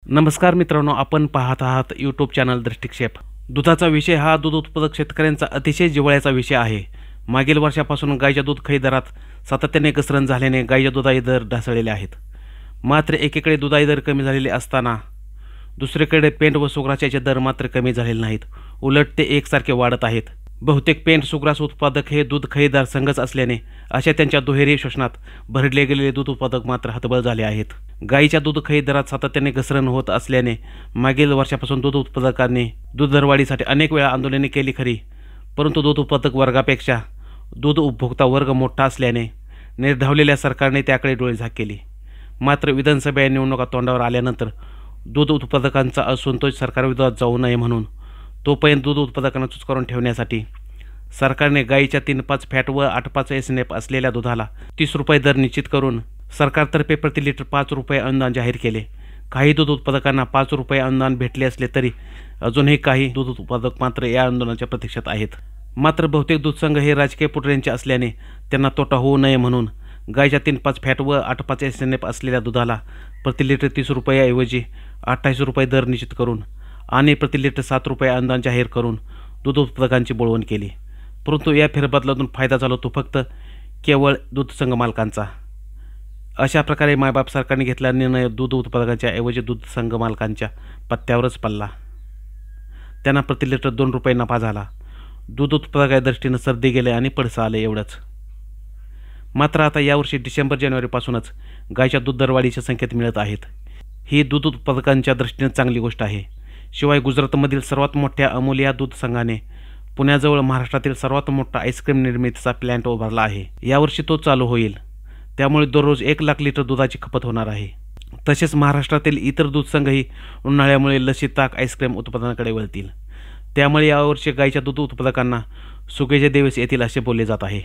नमस्कार मित्रांनो, आपण पाहत आहात यूट्यूब चॅनल दृष्टिक्षेप। दुधाचा विषय हा दूध उत्पादक शेतकऱ्यांचा अतिशय जिव्हाळ्याचा विषय आहे। मागील वर्षापासून गायीच्या दूध खरेदी दरात सातत्याने घसरण झाल्याने गायीच्या दुधाचे दर ढासळलेले आहेत। मात्र एकीकडे दुधाचे दर कमी झालेले असताना दुसरीकडे पेंड व सुग्रासाचे दर मात्र कमी झालेले नाहीत, उलट ते एकसारखे वाढत आहेत। बहुतेक पेंड सुग्रास उत्पादक हे दूध खरेदीदार संघच असल्याने अशा त्यांच्या दुहेरी शोषणात भरडले गेलेले दूध उत्पादक मात्र हतबल झाले आहेत। गायीच्या दूध खरेदी दरात सातत्याने घसरण होत असल्याने मागील वर्षापासून दूध उत्पादकांनी दूध दरवाढीसाठी अनेक वेळा आंदोलने केली खरी, परंतु दूध उत्पादक वर्गापेक्षा दूध उपभोक्ता वर्ग मोठा असल्याने निर्धावलेल्या सरकारने त्याकडे डोळेझाक केली। मात्र विधानसभा निवडणुका तोंडावर आल्यानंतर दूध उत्पादकांचा असंतोष सरकारविरोधात जाऊ नये म्हणून तोपर्यंत दूध उत्पादकांना चुचकारून ठेवण्यासाठी सरकारने गायीच्या 3.5 फॅट व 8.5 एसएनएफ असलेल्या दुधाला 30 रुपये दर निश्चित करून सरकारतर्फे प्रति लिटर 5 रुपये अनुदान जाहीर केले। काही दूध उत्पादकांना 5 रुपये अनुदान भेटले असले तरी अजूनही काही दूध उत्पादक मात्र या आंदोलनाच्या प्रतीक्षेत आहेत। मात्र बहुतेक दूध संघ हे राजकीय पुढाऱ्यांचे असल्याने त्यांना तोटा होऊ नये म्हणून गायीच्या 3.5 फॅट व 8.5 एसएनएफ असलेल्या दुधाला प्रति लिटर 30 रुपयाऐवजी 28 रुपये दर निश्चित करून आणि प्रति लिटर 7 रुपये अनुदान जाहीर करून दूध उत्पादकांची बोलवण केली। परंतु या फेरबदलातून फायदा झाला तो फक्त केवळ दूध संघ मालकांचा। अशा प्रकारे मायबाप सरकारने घेतलेला निर्णय दूध उत्पादकांच्या ऐवजी दूध संघ मालकांच्या पत्त्यावरच पडला। त्यांना प्रति लिटर 2 रुपये नफा झाला। दूध उत्पादकाच्या दृष्टीने सर्दी गेले आणि पडसं आले एवढंच। मात्र आता यावर्षी डिसेंबर-जानेवारीपासूनच गायीच्या दूध दरवाढीचे संकेत मिळत आहेत। ही दूध उत्पादकांच्या दृष्टीने चांगली गोष्ट आहे। शिवाय गुजरातमधील सर्वात मोठ्या अमूल या दूध संघाने पुण्याजवळ महाराष्ट्रातील सर्वात मोठा आईस्क्रीम निर्मितीचा प्लॅन्ट उभारला आहे। यावर्षी तो चालू होईल, त्यामुळे दररोज 1 लाख लिटर दुधाची खपत होणार आहे। तसेच महाराष्ट्रातील इतर दूध संघही उन्हाळ्यामुळे लसी, ताक, आईस्क्रीम उत्पादनाकडे वळतील। त्यामुळे यावर्षी गायीच्या दूध उत्पादकांना सुगेचे दिवस येतील असे बोलले जात आहे।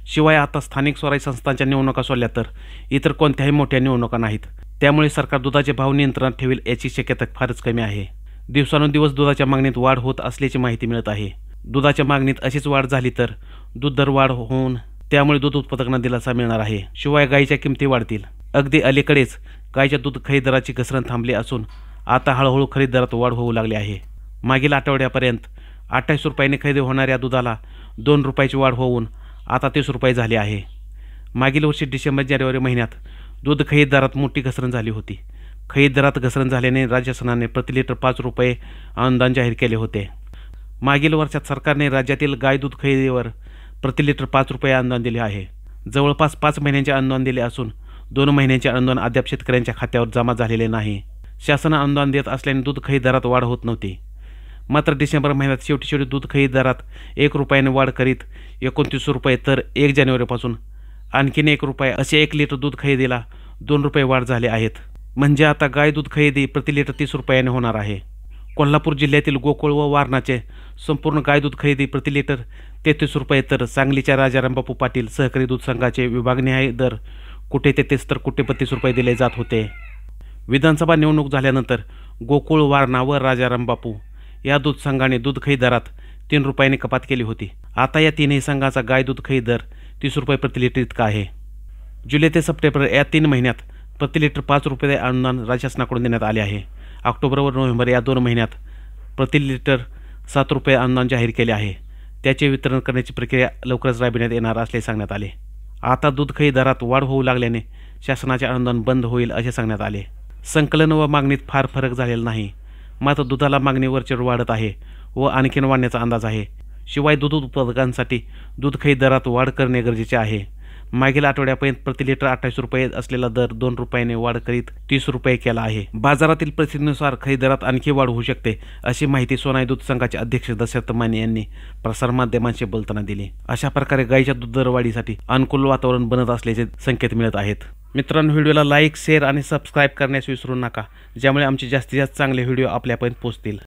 शिवाय आता स्थानिक स्वराज्य संस्थांच्या निवडणुका सोडल्या तर इतर कोणत्याही मोठ्या निवडणुका नाहीत, त्यामुळे सरकार दुधाचे भाव नियंत्रणात ठेवेल याची शक्यता फारच कमी आहे। दिवसानुदिवस दुधाच्या मागणीत वाढ होत असल्याची माहिती मिळत आहे। दुधाच्या मागणीत अशीच वाढ झाली तर दूध दर वाढ होऊन त्यामुळे दूध उत्पादकांना दिलासा मिळणार आहे। शिवाय गायीच्या किमती वाढतील। अगदी अलीकडेच गायीच्या दूध खरेदी दराची घसरण थांबली असून आता हळूहळू खरेदी दरात वाढ होऊ लागली आहे। मागील आठवड्यापर्यंत 28 रुपयांनी खरेदी होणाऱ्या दुधाला 2 रुपयाची वाढ होऊन आता 30 रुपये झाली आहे। मागील वर्षी डिसेंबर-जानेवारी महिन्यात दूध खरेदी दरात मोठी घसरण झाली होती। खरेदी दरात घसरण झाल्याने राज्य शासनाने प्रति लिटर 5 रुपये अनुदान जाहीर केले होते। मागील वर्षात सरकारने राज्यातील गाय दूध खरेदीवर प्रति लिटर 5 रुपये अनुदान दिले आहे। जवळपास 5 महिन्यांचे अनुदान दिले असून 2 महिन्यांचे अनुदान अद्याप शेतकऱ्यांच्या खात्यावर जमा झालेले नाही। शासन अनुदान देत असल्याने दूध खरेदी दरात वाढ होत नव्हती। मात्र डिसेंबर महिन्यात शेवटी दूध खरेदी दरात 1 रुपयाने वाढ करीत 29 रुपये तर 1 जानेवारीपासून आणखीन 1 रुपये असे 1 लिटर दूध खरेदीला 2 रुपये वाढ झाले आहेत। म्हणजे आता गाय दूध खरेदी प्रति लिटर 30 रुपयाने होणार आहे। कोल्हापूर जिल्ह्यातील गोकुळ व वारणाचे संपूर्ण गाय दूध खरेदी प्रति लिटर 33 रुपये तर सांगलीच्या राजा रामबापू पाटील सहकारी दूध संघाचे विभागनिहाय दर कुठे 33 तर कुठे 32 रुपये दिले जात होते। विधानसभा निवडणूक झाल्यानंतर गोकुळ, वारणा व राजा रामबापू या दूध संघाने दूध खरेदी दरात 3 रुपयांनी कपात केली होती। आता या तीनही संघाचा गाय दूध खरेदी दर 30 रुपये प्रति लिटर इतका आहे। जुलै ते सप्टेंबर या 3 महिन्यात प्रति लिटर 5 रुपये अनुदान राज्य शासनाकडून देण्यात आले आहे। ऑक्टोबर व नोव्हेंबर या 2 महिन्यात प्रति लिटर 7 रुपये अनुदान जाहीर केले आहे। त्याचे वितरण करण्याची प्रक्रिया लवकरच राबविण्यात येणार असल्याचे सांगण्यात आले। आता दूध खरेदी दरात वाढ होऊ लागल्याने शासनाचे अनुदान बंद होईल असे सांगण्यात आले। संकलन व मागणीत फार फरक झालेला नाही, मात्र दुधाला मागणीवरचे वाढत आहे व आणखीन वाढण्याचा अंदाज आहे। शिवाय दूध उत्पादकांसाठी दूध खरेदी दरात वाढ करणे गरजेचे आहे। मागील आठवड्यापर्यंत प्रति लिटर 28 रुपये असलेला दर 2 रुपयाने वाढ करीत 30 रुपये केला आहे। बाजारातील परिस्थितीनुसार खरेदी दरात आणखी वाढ होऊ शकते अशी माहिती सोनाई दूध संघाचे अध्यक्ष दशरथ माने यांनी प्रसारमाध्यमांशी बोलताना दिली। अशा प्रकारे गायीच्या दूध दरवाढीसाठी अनुकूल वातावरण बनत असल्याचे संकेत मिळत आहेत। मित्रांनो, व्हिडिओला लाईक, शेअर आणि सबस्क्राईब करण्यास विसरू नका, ज्यामुळे आमचे जास्तीत जास्त चांगले व्हिडिओ आपल्यापर्यंत पोहोचतील।